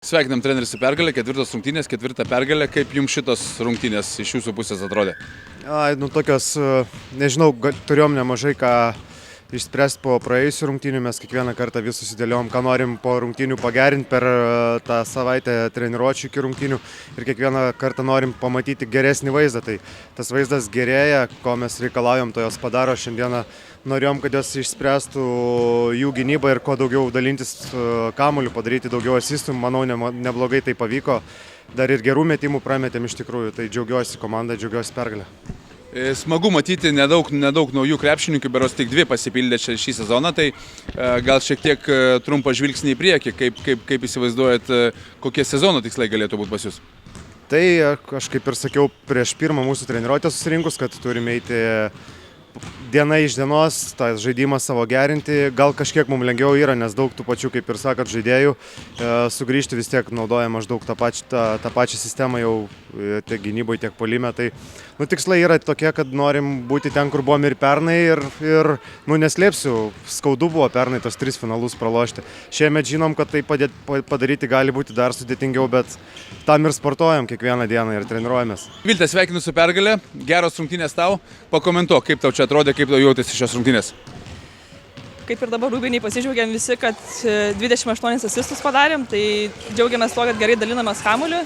Sveikinam trenerį su pergalė, ketvirtos rungtynės, ketvirta pergalė. Kaip jums šitos rungtynės iš jūsų pusės atrodė? Tokios, nežinau, turėjom nemažai ką išspręsti po praėjusių rungtynių. Mes kiekvieną kartą vis susidėliojom, ką norim po rungtynių pagerinti per tą savaitę treniruočių iki rungtynių. Ir kiekvieną kartą norim pamatyti geresnį vaizdą. Tai tas vaizdas gerėja, ko mes reikalaujam, to jos padaro. Šiandieną norėjom, kad jos išspręstų jų gynybą ir kuo daugiau dalintis kamuoliu, padaryti daugiau asistų. Manau, neblogai tai pavyko. Dar ir gerų metimų prametėm iš tikrųjų. Tai džiaugiuosi komandai, džiaugiuosi pergalę. Smagu matyti nedaug naujų krepšininkų, berods tik 2 pasipildė šį sezoną, tai gal šiek tiek trumpą žvilgsnį į priekį, kaip įsivaizduojat, kokie sezono tikslai galėtų būti pas jūs? Tai aš kaip ir sakiau prieš pirmą mūsų treniruotę susirinkus, kad turime eiti diena iš dienos, tą žaidimą savo gerinti. Gal kažkiek mums lengviau yra, nes daug tų pačių, kaip ir sakot, žaidėjų. Sugrįžti vis tiek naudoja maždaug tą pačią sistemą jau tiek gynyboje, tiek puolime. Tai tikslai yra tokie, kad norim būti ten, kur buvom ir pernai. Ir neslėpsiu, skaudu buvo pernai tos 3 finalus pralošti. Šiemet žinom, kad tai padaryti gali būti dar sudėtingiau, bet tam ir sportuojam kiekvieną dieną ir treniruojamės. Vilte, sveikinu su pergalė, geros rungtynės tau. Pakomentuok, kaip tau čia atrodė, kaip tau jautėsi šios rungtynės. Kaip ir dabar rūbiniai pasidžiaugiam visi, kad 28 asistus padarėm, tai džiaugiamės to, kad gerai dalinamės kamuoliu.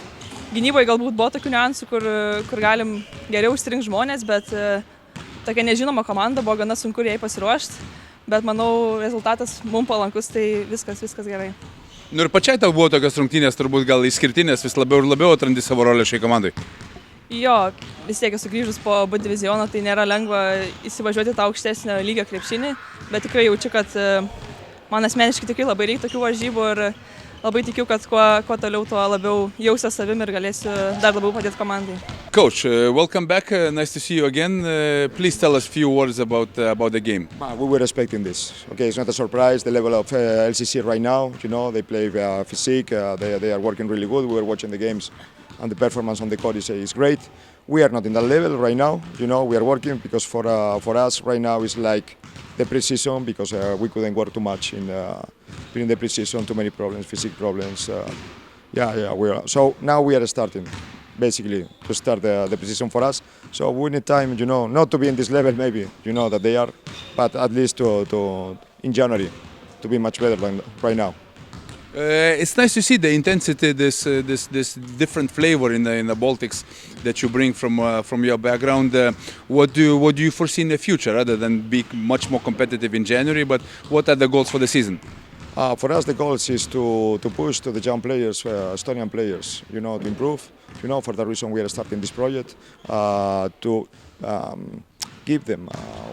Gynyboje galbūt buvo tokių niuansų, kur galim geriau išsirinkti žmonės, bet tokia nežinoma komanda, buvo gana sunku jai pasiruošti, bet manau rezultatas mums palankus, tai viskas gerai. Ir pačiai tau buvo tokios rungtynės, turbūt gal išskirtinės, vis labiau ir labiau atrandi savo rolę šiai komandai. Jo, vis tiek esu grįžus po B diviziono, tai nėra lengva įsivažiuoti tą aukštesnio lygio krepšinį, bet tikrai jaučiu, kad man asmeniškai tikrai labai reikia tokių varžybų ir labai tikiu, kad kuo toliau, tuo labiau jausiu savim ir galėsiu dar labiau padėti komandai. Coach, welcome back. Nice to see you again. Please tell us a few words about the game. We were expecting this. Okay, it's not a surprise. The level of LCC right now, they play physique. They are working really good. We were watching the games, and the performance on the court is great. We are not in that level right now. We are working because for us right now it's like the pre-season because we couldn't work too much during the pre-season. Too many problems, physique problems. So now we are starting. Basically, to start the pre-season for us. So we need time, not to be in this level maybe, that they are, but at least to in January to be much better than right now. It's nice to see the intensity, this different flavor in the Baltics that you bring from your background. What do you foresee in the future, other than be much more competitive in January? But what are the goals for the season? For us, the goal is to push to the young players, Estonian players, to improve. For that reason, we are starting this project to give them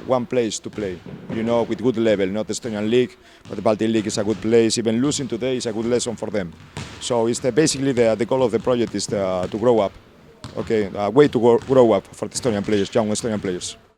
one place to play, with good level, not the Estonian League, but the Baltic League is a good place. Even losing today is a good lesson for them. So it's basically the goal of the project is to grow up. Okay, a way to grow up for the Estonian players, young Estonian players.